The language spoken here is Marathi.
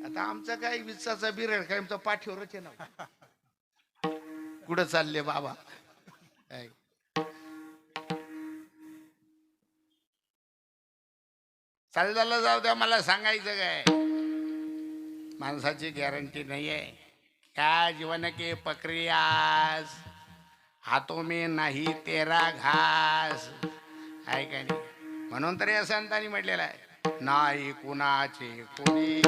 आता आमचा काय विचाचा बिरड काय आमचा पाठीवरच आहे ना. कुठं चालले बाबा काय? चाललं जाऊ द्या. मला सांगायचं काय, माणसाची गॅरंटी नाही आहे. क्या जीवन के प्रक्रियास हातों में नाही तेरा घास आहे का नाही. म्हणून तर या संतांनी म्हटलेलं आहे, नाही कुणाचे कोणी